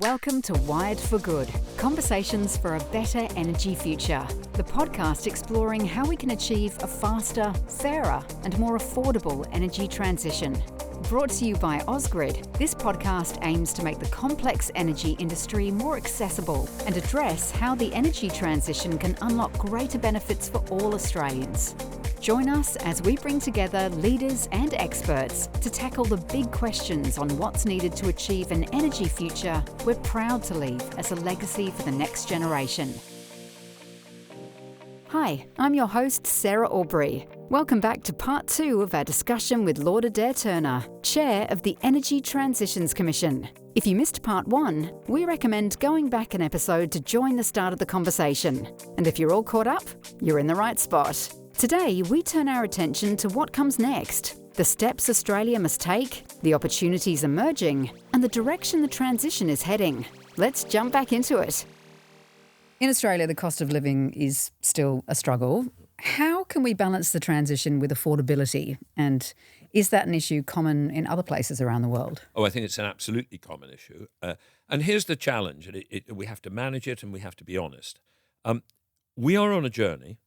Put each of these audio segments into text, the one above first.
Welcome to Wired for Good, conversations for a better energy future. The podcast exploring how we can achieve a faster, fairer and more affordable energy transition. Brought to you by Ausgrid, this podcast aims to make the complex energy industry more accessible and address how the energy transition can unlock greater benefits for all Australians. Join us as we bring together leaders and experts to tackle the big questions on what's needed to achieve an energy future we're proud to leave as a legacy for the next generation. Hi, I'm your host, Sarah Aubrey. Welcome back to part 2 of our discussion with Lord Adair Turner, Chair of the Energy Transitions Commission. If you missed part 1, we recommend going back an episode to join the start of the conversation. And if you're all caught up, you're in the right spot. Today, we turn our attention to what comes next, the steps Australia must take, the opportunities emerging, and the direction the transition is heading. Let's jump back into it. In Australia, the cost of living is still a struggle. How can we balance the transition with affordability? And is that an issue common in other places around the world? Oh, I think it's an absolutely common issue. And here's the challenge. And we have to manage it and we have to be honest. We are on a journey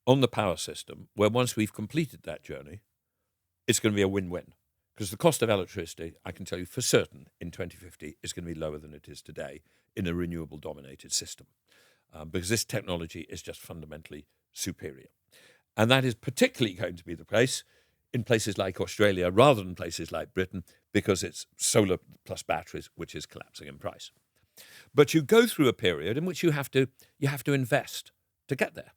on the power system where once we've completed that journey, it's going to be a win-win. Because the cost of electricity, I can tell you for certain, in 2050 is going to be lower than it is today in a renewable-dominated system. Because this technology is just fundamentally superior. And that is particularly going to be the case in places like Australia rather than places like Britain because it's solar plus batteries, which is collapsing in price. But you go through a period in which you have to invest to get there.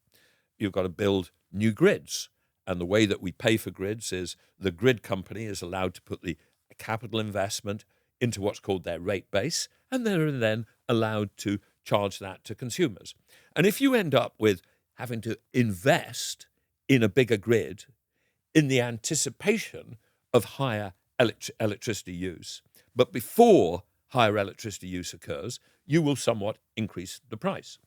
You've got to build new grids. And the way that we pay for grids is the grid company is allowed to put the capital investment into what's called their rate base, and they're then allowed to charge that to consumers. And if you end up with having to invest in a bigger grid in the anticipation of higher electricity use, but before higher electricity use occurs, you will somewhat increase the price.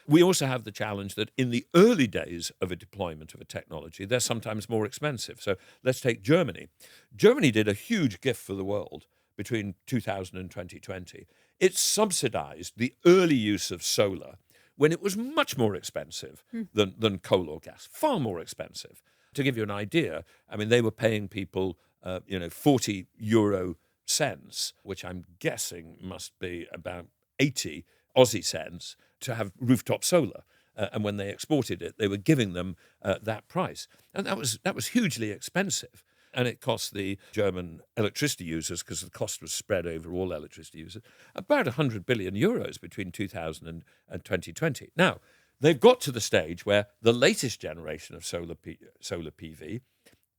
We also have the challenge that in the early days of a deployment of a technology, they're sometimes more expensive. So let's take Germany. Germany did a huge gift for the world between 2000 and 2020. It subsidized the early use of solar when it was much more expensive than coal or gas, far more expensive. To give you an idea, I mean, they were paying people, 40 euro cents, which I'm guessing must be about 80 Aussie cents to have rooftop solar. And when they exported it, they were giving them that price. And that was hugely expensive. And it cost the German electricity users, because the cost was spread over all electricity users, about 100 billion euros between 2000 and 2020. Now, they've got to the stage where the latest generation of solar PV,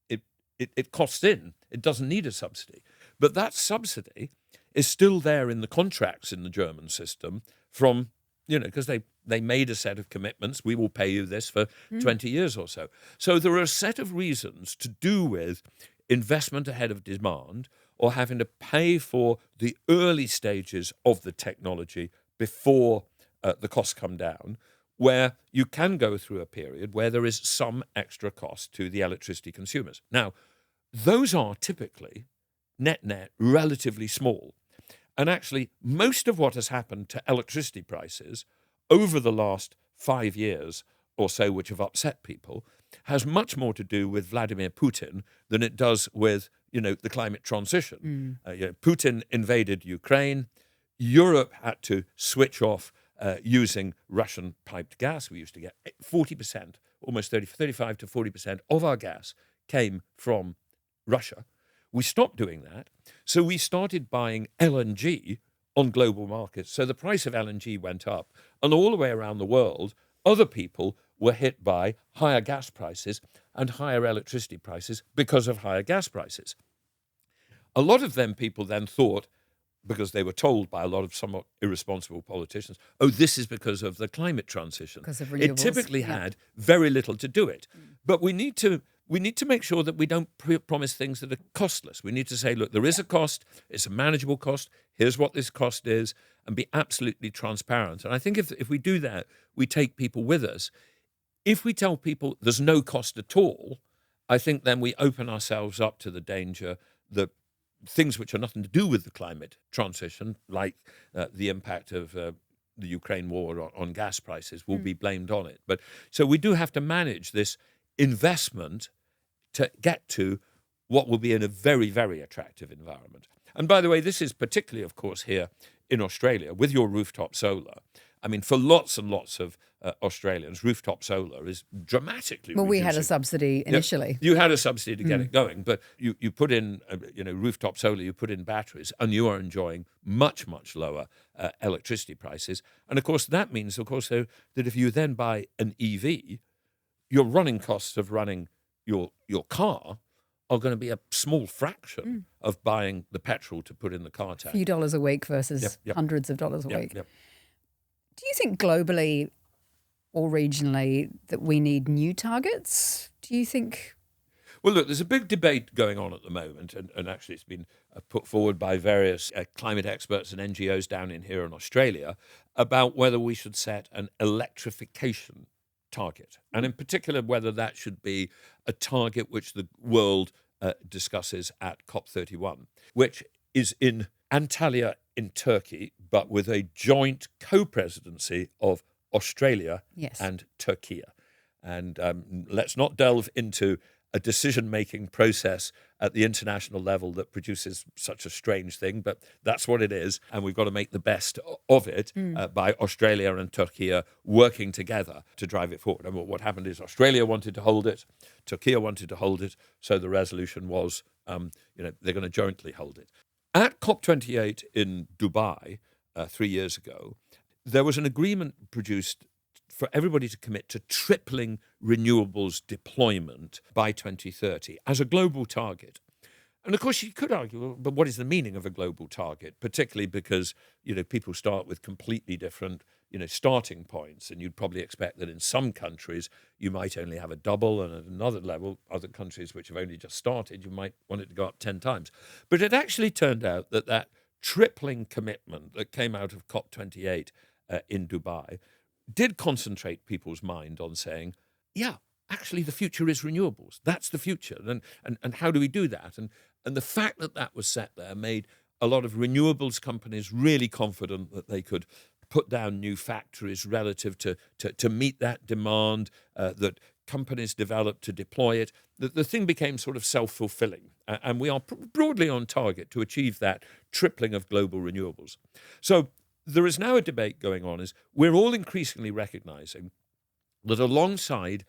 it costs in. It doesn't need a subsidy. But that subsidy is still there in the contracts in the German system from, because they made a set of commitments. We will pay you this for 20 years or so. So there are a set of reasons to do with investment ahead of demand or having to pay for the early stages of the technology before the costs come down, where you can go through a period where there is some extra cost to the electricity consumers. Now, those are typically net relatively small. And actually, most of what has happened to electricity prices over the last 5 years or so, which have upset people, has much more to do with Vladimir Putin than it does with, the climate transition. Putin invaded Ukraine. Europe had to switch off using Russian piped gas. We used to get 40%, almost 35 to 40% of our gas came from Russia. We stopped doing that, so we started buying LNG on global markets. So the price of LNG went up, and all the way around the world, other people were hit by higher gas prices and higher electricity prices because of higher gas prices. A lot of them people then thought, because they were told by a lot of somewhat irresponsible politicians, this is because of the climate transition. Because of renewables. It typically had very little to do it. But we need to make sure that we don't promise things that are costless. We need to say, look, there is a cost. It's a manageable cost. Here's what this cost is, and be absolutely transparent. And I think if we do that, we take people with us. If we tell people there's no cost at all, I think then we open ourselves up to the danger that things which are nothing to do with the climate transition, like the impact of the Ukraine war on gas prices, will be blamed on it. But so we do have to manage this investment to get to what will be in a very, very attractive environment. And by the way, this is particularly, of course, here in Australia with your rooftop solar. I mean, for lots and lots of Australians, rooftop solar is dramatically Well, we reducing. had a subsidy initially. You had a subsidy to get it going, but you put in, rooftop solar, you put in batteries, and you are enjoying much, much lower electricity prices. And of course, that means, that if you then buy an EV, your running costs of running your car are going to be a small fraction of buying the petrol to put in the car tank. A few dollars a week versus hundreds of dollars a week. Yep. Do you think globally or regionally that we need new targets? Do you think? Well, look, there's a big debate going on at the moment, and actually it's been put forward by various climate experts and NGOs down in here in Australia about whether we should set an electrification target, and in particular whether that should be a target which the world discusses at COP31, which is in Antalya in Turkey, but with a joint co-presidency of Australia and Turkey. And let's not delve into a decision-making process at the international level that produces such a strange thing, but that's what it is, and we've got to make the best of it by Australia and Turkey working together to drive it forward. And what happened is Australia wanted to hold it, Turkey wanted to hold it, so the resolution was, they're going to jointly hold it. At COP28 in Dubai 3 years ago, there was an agreement produced for everybody to commit to tripling renewables deployment by 2030 as a global target. And of course, you could argue, well, but what is the meaning of a global target? Particularly because, people start with completely different, starting points. And you'd probably expect that in some countries, you might only have a double, and at another level, other countries which have only just started, you might want it to go up 10 times. But it actually turned out that tripling commitment that came out of COP28 in Dubai did concentrate people's mind on saying, actually the future is renewables. That's the future. And how do we do that? And the fact that was set there made a lot of renewables companies really confident that they could put down new factories relative to meet that demand, that companies developed to deploy it. The thing became sort of self-fulfilling. And we are broadly on target to achieve that tripling of global renewables. So there is now a debate going on is we're all increasingly recognizing that alongside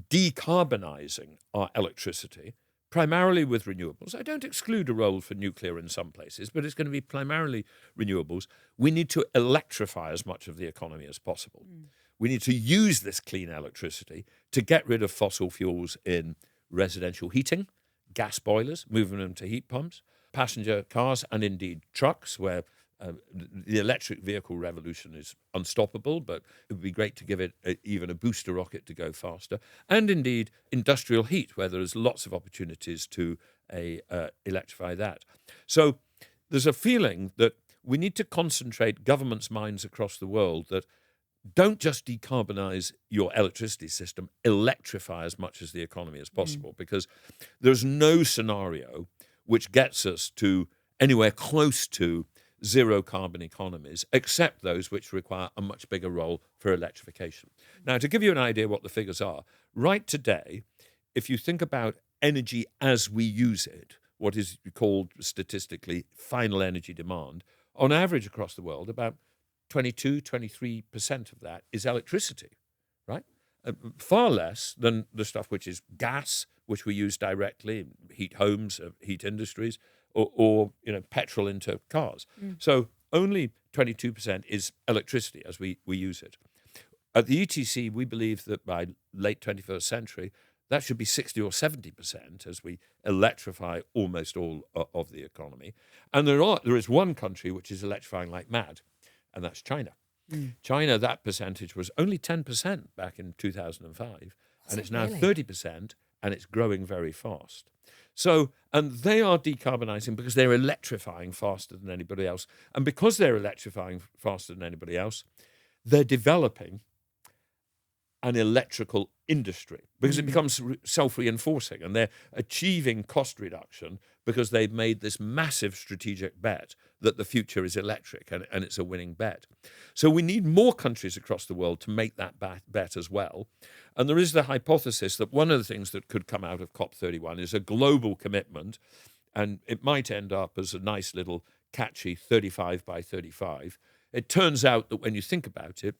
decarbonising our electricity, primarily with renewables, I don't exclude a role for nuclear in some places, but it's going to be primarily renewables, we need to electrify as much of the economy as possible. We need to use this clean electricity to get rid of fossil fuels in residential heating, gas boilers, moving them to heat pumps, passenger cars, and indeed trucks, where the electric vehicle revolution is unstoppable, but it would be great to give it even a booster rocket to go faster. And indeed, industrial heat, where there's lots of opportunities to electrify that. So there's a feeling that we need to concentrate governments' minds across the world that don't just decarbonize your electricity system, electrify as much as the economy as possible, because there's no scenario which gets us to anywhere close to zero carbon economies, except those which require a much bigger role for electrification. Now, to give you an idea what the figures are, right today, if you think about energy as we use it, what is called statistically final energy demand, on average across the world, about 23% of that is electricity, right? Far less than the stuff which is gas, which we use directly, heat homes, heat industries, or petrol into cars. So only 22% is electricity as we use it. At the ETC, we believe that by late 21st century, that should be 60 or 70% as we electrify almost all of the economy. And there is one country which is electrifying like mad, and that's China. China, that percentage was only 10% back in 2005, and it's now 30%, and it's growing very fast. So, and they are decarbonising because they're electrifying faster than anybody else. And because they're electrifying faster than anybody else, they're developing an electrical industry because it becomes self-reinforcing, and they're achieving cost reduction because they've made this massive strategic bet that the future is electric, and it's a winning bet. So we need more countries across the world to make that bet as well. And there is the hypothesis that one of the things that could come out of COP31 is a global commitment, and it might end up as a nice little catchy 35 by 35. It turns out that when you think about it,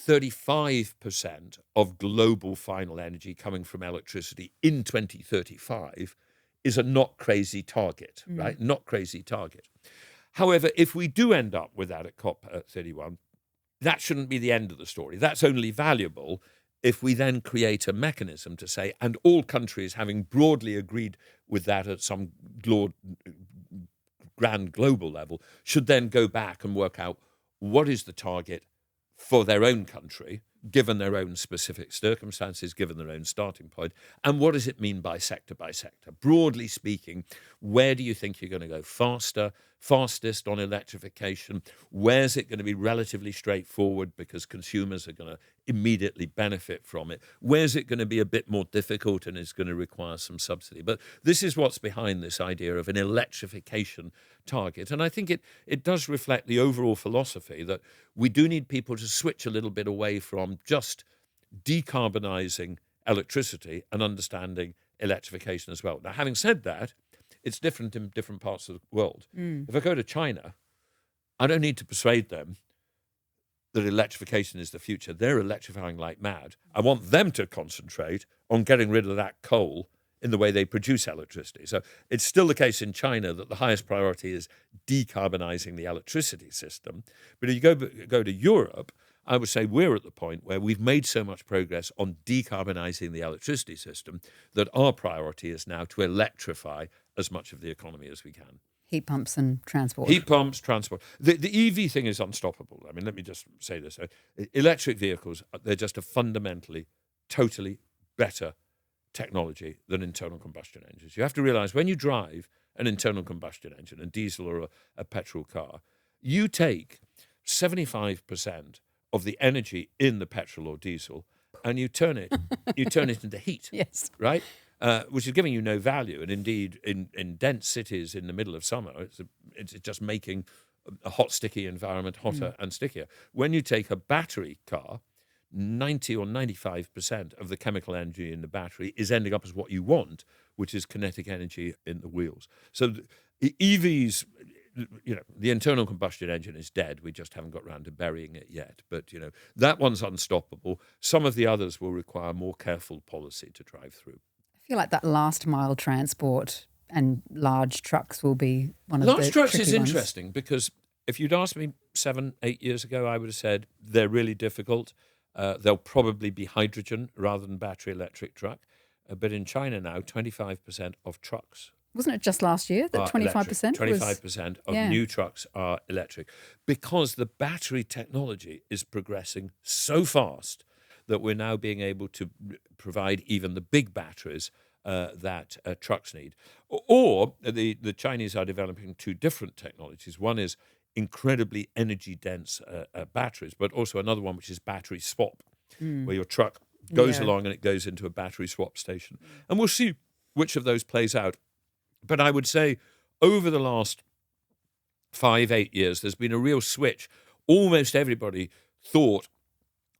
35% of global final energy coming from electricity in 2035 is a not crazy target, right? Not crazy target. However, if we do end up with that at COP31, that shouldn't be the end of the story. That's only valuable if we then create a mechanism to say, and all countries having broadly agreed with that at some grand global level, should then go back and work out what is the target for their own country, given their own specific circumstances, given their own starting point, and what does it mean by sector? Broadly speaking, where do you think you're going to go fastest on electrification? Where's it going to be relatively straightforward because consumers are going to immediately benefit from it? Where's it going to be a bit more difficult and is going to require some subsidy? But this is what's behind this idea of an electrification target. And I think it does reflect the overall philosophy that we do need people to switch a little bit away from just decarbonising electricity and understanding electrification as well. Now, having said that, it's different in different parts of the world. If I go to China, I don't need to persuade them that electrification is the future. They're electrifying like mad. I want them to concentrate on getting rid of that coal in the way they produce electricity. So it's still the case in China that the highest priority is decarbonising the electricity system. But if you go to Europe, I would say we're at the point where we've made so much progress on decarbonising the electricity system that our priority is now to electrify as much of the economy as we can. Heat pumps and transport. Heat pumps, transport. The EV thing is unstoppable. I mean, let me just say this. Electric vehicles, they're just a fundamentally, totally better technology than internal combustion engines. You have to realise when you drive an internal combustion engine, a diesel or a petrol car, you take 75% of the energy in the petrol or diesel and you turn it into heat. Yes. Right? Which is giving you no value. And indeed, in dense cities in the middle of summer, it's just making a hot, sticky environment hotter and stickier. When you take a battery car, 90 or 95% of the chemical energy in the battery is ending up as what you want, which is kinetic energy in the wheels. So the EVs, the internal combustion engine is dead. We just haven't got around to burying it yet. But, that one's unstoppable. Some of the others will require more careful policy to drive through. I feel like that last mile transport and large trucks will be one of the large trucks tricky is ones. Interesting because if you'd asked me 7-8 years ago, I would have said they're really difficult. They'll probably be hydrogen rather than battery electric truck. But in China now, 25% of trucks. Wasn't it just last year that 25%? 25% of new trucks are electric because the battery technology is progressing so fast that we're now being able to provide even the big batteries that trucks need. Or the Chinese are developing two different technologies. One is incredibly energy-dense batteries, but also another one which is battery swap, where your truck goes along and it goes into a battery swap station. And we'll see which of those plays out. But I would say over the last 5-8 years, there's been a real switch. Almost everybody thought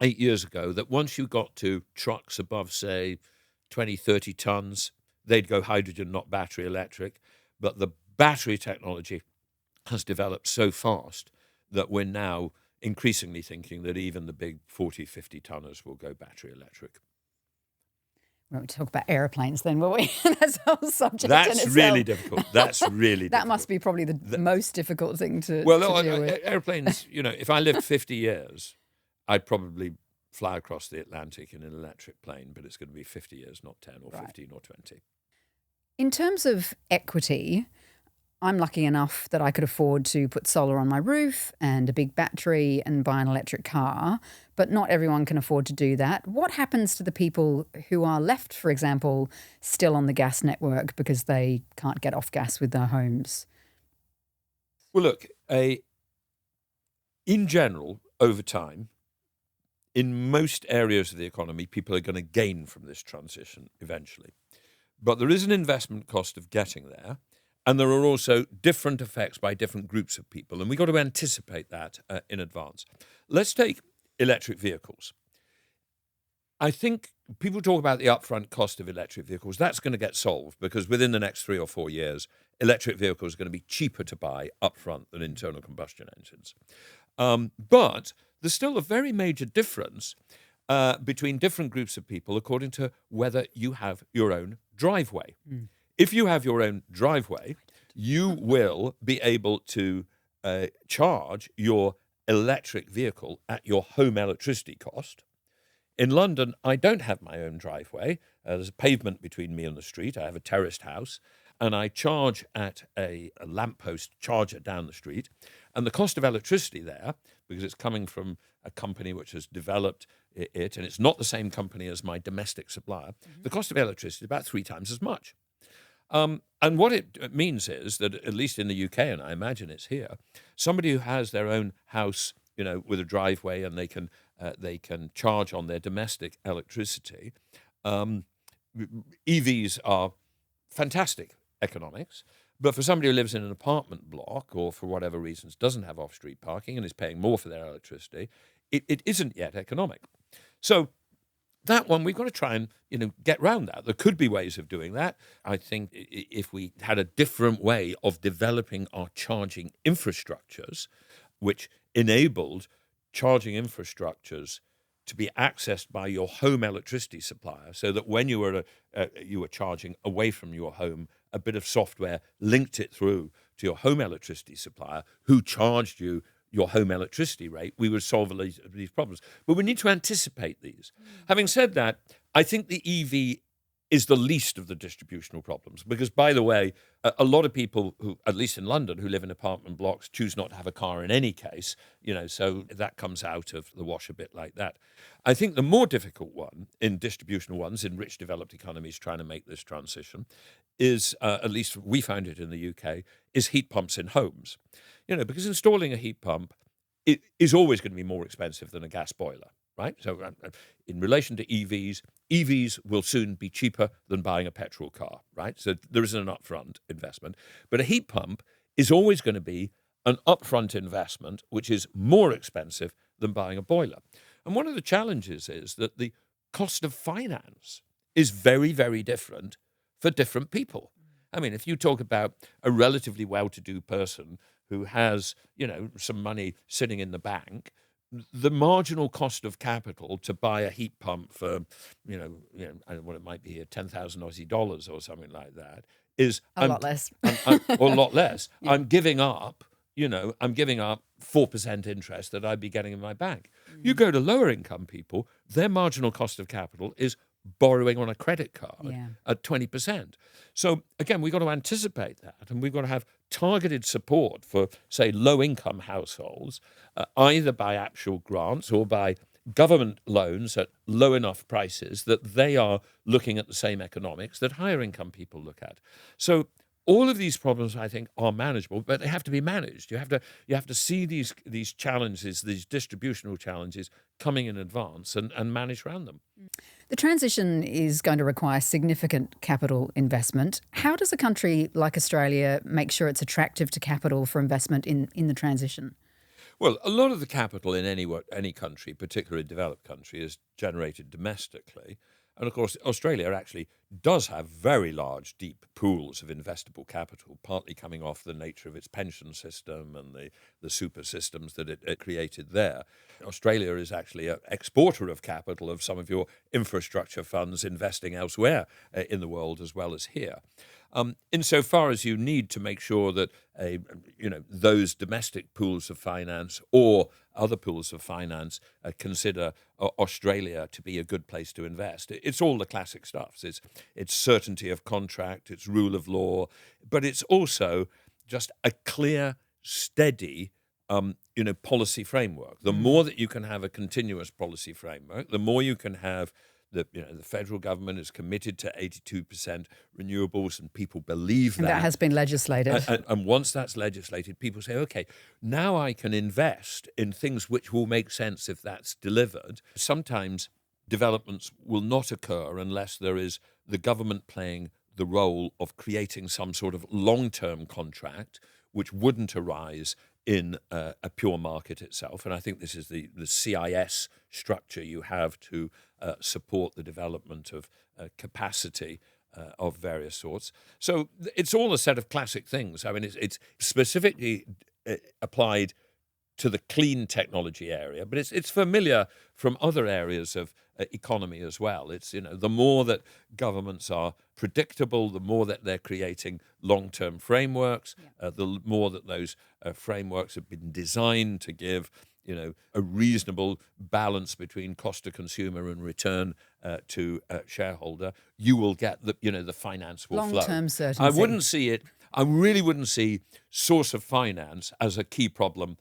8 years ago that once you got to trucks above, say, 20, 30 tons, they'd go hydrogen, not battery electric. But the battery technology has developed so fast that we're now increasingly thinking that even the big 40, 50 tonners will go battery electric. We won't talk about aeroplanes then, will we? That's a whole subject That's in itself. really difficult. That's really That difficult. must be probably the most difficult thing to Well, deal with. airplanes, if I lived 50 years, I'd probably fly across the Atlantic in an electric plane, but it's going to be 50 years, not 10 or 15 or 20. In terms of equity, I'm lucky enough that I could afford to put solar on my roof and a big battery and buy an electric car, but not everyone can afford to do that. What happens to the people who are left, for example, still on the gas network because they can't get off gas with their homes? Well, look, in general, over time, in most areas of the economy, people are going to gain from this transition eventually. But there is an investment cost of getting there, and there are also different effects by different groups of people, and we've got to anticipate that in advance. Let's take electric vehicles. I think people talk about the upfront cost of electric vehicles. That's going to get solved because within the next 3 or 4 years, electric vehicles are going to be cheaper to buy upfront than internal combustion engines. But there's still a very major difference between different groups of people according to whether you have your own driveway. If you have your own driveway, you will be able to charge your electric vehicle at your home electricity cost. In London, I don't have my own driveway. There's a pavement between me and the street. I have a terraced house, and I charge at a lamppost charger down the street. And the cost of electricity there, because it's coming from a company which has developed it, and it's not the same company as my domestic supplier, the cost of electricity is about 3 times as much. And what it means is that, at least in the UK, and I imagine it's here, somebody who has their own house, with a driveway, and they can charge on their domestic electricity. EVs are fantastic economics, but for somebody who lives in an apartment block or for whatever reasons doesn't have off-street parking and is paying more for their electricity, it isn't yet economic. So that one, we've got to try and get round that. There could be ways of doing that. I think if we had a different way of developing our charging infrastructures, which enabled charging infrastructures to be accessed by your home electricity supplier, so that when you were charging away from your home, a bit of software linked it through to your home electricity supplier, who charged you your home electricity rate, we would solve these problems. But we need to anticipate these. Having said that, I think the EV is the least of the distributional problems because, by the way, a lot of people who, at least in London, who live in apartment blocks choose not to have a car in any case, so that comes out of the wash a bit like that. I think the more difficult one in distributional ones in rich developed economies trying to make this transition is, at least we found it in the UK, is heat pumps in homes. Because installing a heat pump it is always going to be more expensive than a gas boiler. Right? So in relation to EVs will soon be cheaper than buying a petrol car, right? So there isn't an upfront investment. But a heat pump is always going to be an upfront investment, which is more expensive than buying a boiler. And one of the challenges is that the cost of finance is very, very different for different people. I mean, if you talk about a relatively well-to-do person who has, some money sitting in the bank, the marginal cost of capital to buy a heat pump for, I don't know what it might be here, 10,000 Aussie dollars or something like that is a lot less. Or a lot less. Yeah. I'm giving up 4% interest that I'd be getting in my bank. You go to lower income people, their marginal cost of capital is borrowing on a credit card at 20%. So again, we've got to anticipate that, and we've got to have targeted support for, say, low-income households, either by actual grants or by government loans at low enough prices that they are looking at the same economics that higher income people look at. So all of these problems, I think, are manageable, but they have to be managed. You have to see these challenges, these distributional challenges, coming in advance and manage around them. The transition is going to require significant capital investment. How does a country like Australia make sure it's attractive to capital for investment in the transition? Well, a lot of the capital in any country, particularly a developed country, is generated domestically. And of course, Australia actually does have very large, deep pools of investable capital, partly coming off the nature of its pension system and the super systems that it created there. Australia is actually an exporter of capital of some of your infrastructure funds investing elsewhere in the world as well as here. Insofar as you need to make sure that those domestic pools of finance or other pools of finance consider Australia to be a good place to invest. It's all the classic stuff. It's certainty of contract, it's rule of law, but it's also just a clear, steady policy framework. The more that you can have a continuous policy framework, the more you can have The federal government is committed to 82% renewables, and people believe that. And that has been legislated. And once that's legislated, people say, okay, now I can invest in things which will make sense if that's delivered. Sometimes developments will not occur unless there is the government playing the role of creating some sort of long-term contract which wouldn't arise in a pure market itself. And I think this is the CIS structure you have to support the development of capacity of various sorts. So it's all a set of classic things. I mean, it's specifically applied to the clean technology area, but it's familiar from other areas of economy as well. It's, the more that governments are predictable, the more that they're creating long-term frameworks, the more that those frameworks have been designed to give, a reasonable balance between cost to consumer and return to shareholder, you will get the finance will flow. Long-term certainty. I really wouldn't see source of finance as a key problem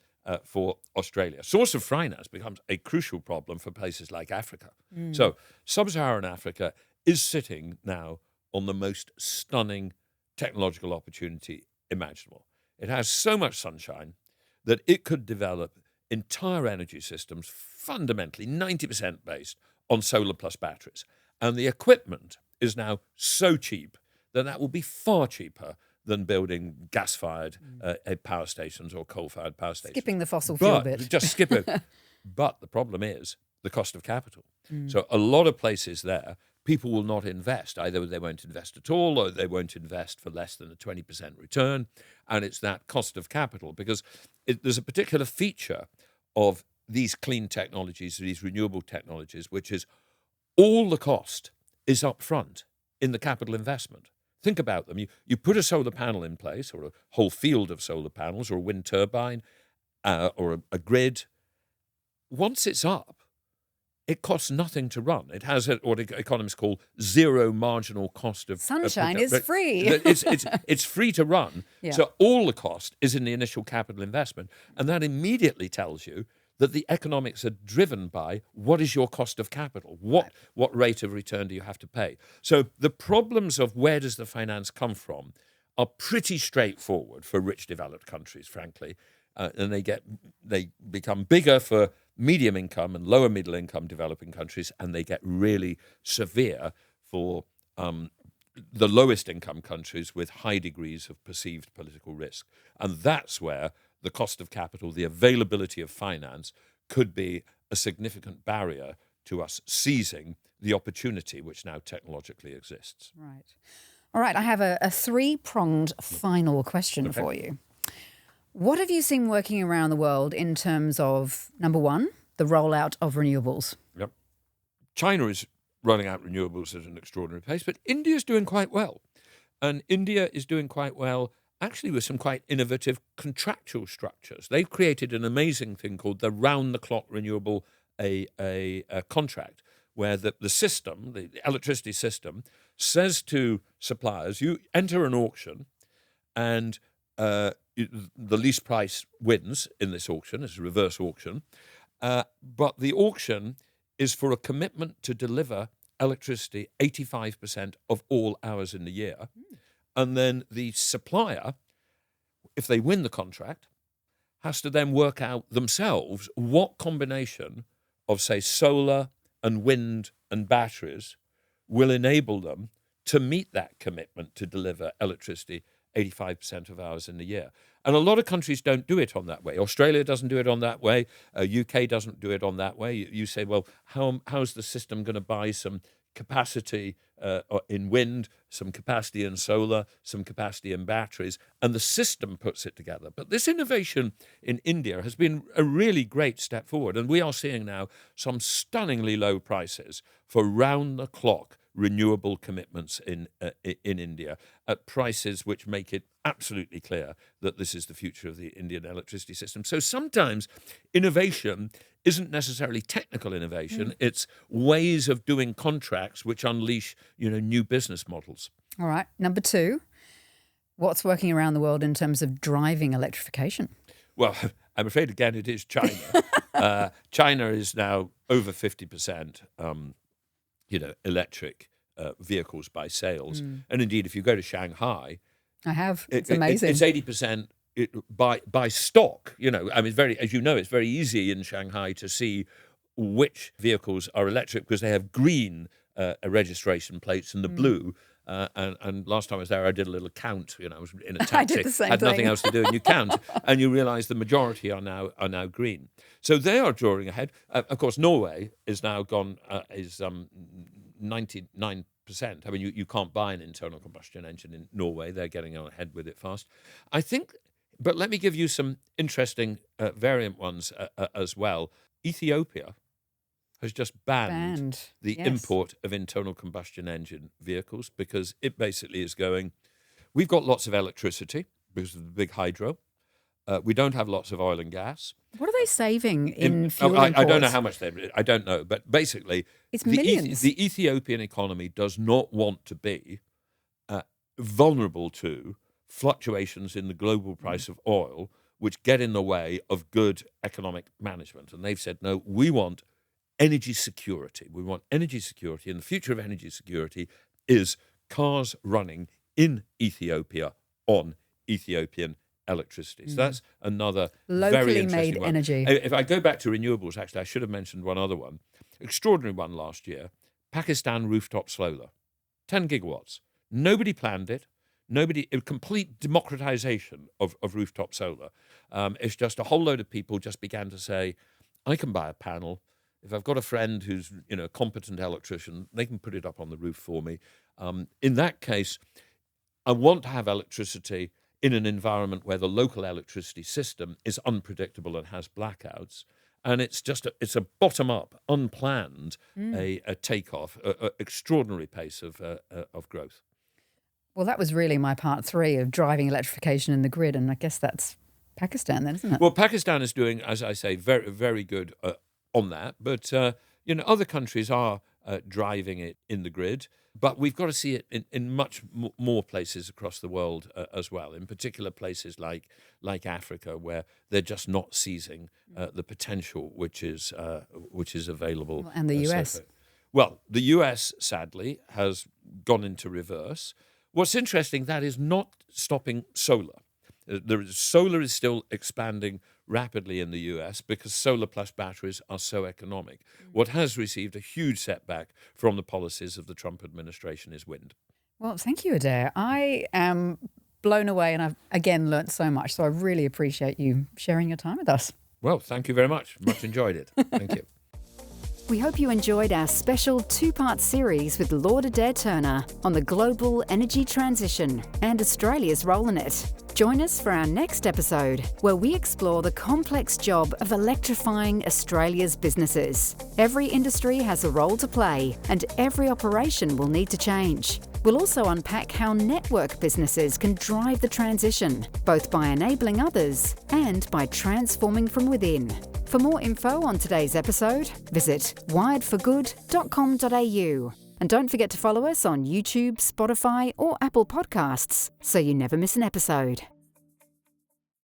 for Australia. Source of finance becomes a crucial problem for places like Africa. So sub-Saharan Africa is sitting now on the most stunning technological opportunity imaginable. It has so much sunshine that it could develop entire energy systems fundamentally 90% based on solar plus batteries. And the equipment is now so cheap that will be far cheaper than building gas-fired power stations or coal-fired power stations. Skipping the fossil fuel bit. Just skip it. But the problem is the cost of capital. So a lot of places there, people will not invest. Either they won't invest at all or they won't invest for less than a 20% return. And it's that cost of capital because there's a particular feature of these clean technologies, these renewable technologies, which is all the cost is up front in the capital investment. Think about them. You put a solar panel in place or a whole field of solar panels or a wind turbine or a grid. Once it's up, it costs nothing to run. It has what economists call zero marginal cost of sunshine is free. It's free to run. Yeah. So all the cost is in the initial capital investment. And that immediately tells you that the economics are driven by what is your cost of capital? What rate of return do you have to pay? So the problems of where does the finance come from are pretty straightforward for rich developed countries, frankly. And they become bigger for medium income and lower middle income developing countries, and they get really severe for the lowest income countries with high degrees of perceived political risk. And that's where the cost of capital, the availability of finance, could be a significant barrier to us seizing the opportunity which now technologically exists. Right. All right, I have a three-pronged final question for you. What have you seen working around the world in terms of, number one, the rollout of renewables? Yep. China is rolling out renewables at an extraordinary pace, but India is doing quite well. And India is doing quite well actually with some quite innovative contractual structures. They've created an amazing thing called the round-the-clock renewable a contract, where the system, the electricity system, says to suppliers, you enter an auction and the least price wins in this auction. It's a reverse auction. But the auction is for a commitment to deliver electricity 85% of all hours in the year. And then the supplier, if they win the contract, has to then work out themselves what combination of, say, solar and wind and batteries will enable them to meet that commitment to deliver electricity 85% of hours in the year. And a lot of countries don't do it on that way. Australia doesn't do it on that way. UK doesn't do it on that way. You say, well, how's the system going to buy some capacity in wind, some capacity in solar, some capacity in batteries, and the system puts it together. But this innovation in India has been a really great step forward, and we are seeing now some stunningly low prices for round-the-clock renewable commitments in India at prices which make it absolutely clear that this is the future of the Indian electricity system. So sometimes innovation isn't necessarily technical innovation. It's ways of doing contracts which unleash, new business models. All right. Number two, what's working around the world in terms of driving electrification? Well, I'm afraid, again, it is China. China is now over 50% electric vehicles by sales. And indeed, if you go to Shanghai, I have. It's amazing. It's 80% by stock. It's it's very easy in Shanghai to see which vehicles are electric because they have green registration plates and the blue. And last time I was there, I did a little count. I was in a taxi, I did the same had thing. nothing else to do, and you count, and you realise the majority are now green. So they are drawing ahead. Of course, Norway is now gone 99%. I mean, you can't buy an internal combustion engine in Norway. They're getting ahead with it fast, I think. But let me give you some interesting variant ones as well. Ethiopia has just banned the import of internal combustion engine vehicles because it basically is going, we've got lots of electricity because of the big hydro. We don't have lots of oil and gas. What are they saving in fuel imports? I don't know how much I don't know. But basically, it's millions. The Ethiopian economy does not want to be vulnerable to fluctuations in the global price of oil, which get in the way of good economic management. And they've said, no, we want energy security. We want energy security, and the future of energy security is cars running in Ethiopia on Ethiopian electricity. So that's another very interesting locally made one. energy. If I go back to renewables, actually, I should have mentioned one other one. Extraordinary one last year. Pakistan rooftop solar, 10 gigawatts. Nobody planned it. Complete democratization of rooftop solar. It's just a whole load of people just began to say, I can buy a panel. If I've got a friend who's a competent electrician, they can put it up on the roof for me. In that case, I want to have electricity in an environment where the local electricity system is unpredictable and has blackouts. And it's a bottom-up, unplanned a takeoff, extraordinary pace of growth. Well, that was really my part 3 of driving electrification in the grid, and I guess that's Pakistan then, isn't it? Well, Pakistan is doing, as I say, very, very good on that. But, other countries are driving it in the grid. But we've got to see it in much more places across the world as well, in particular places like Africa, where they're just not seizing the potential which is available. And the US. Well, the US, sadly, has gone into reverse. What's interesting, that is not stopping solar. Solar is still expanding rapidly in the US because solar plus batteries are so economic. What has received a huge setback from the policies of the Trump administration is wind. Well, thank you, Adair. I am blown away, and I've again learnt so much. So I really appreciate you sharing your time with us. Well, thank you very much. Much enjoyed it. Thank you. We hope you enjoyed our special 2-part series with Lord Adair Turner on the global energy transition and Australia's role in it. Join us for our next episode, where we explore the complex job of electrifying Australia's businesses. Every industry has a role to play, and every operation will need to change. We'll also unpack how network businesses can drive the transition, both by enabling others and by transforming from within. For more info on today's episode, visit wiredforgood.com.au. And don't forget to follow us on YouTube, Spotify, or Apple Podcasts so you never miss an episode.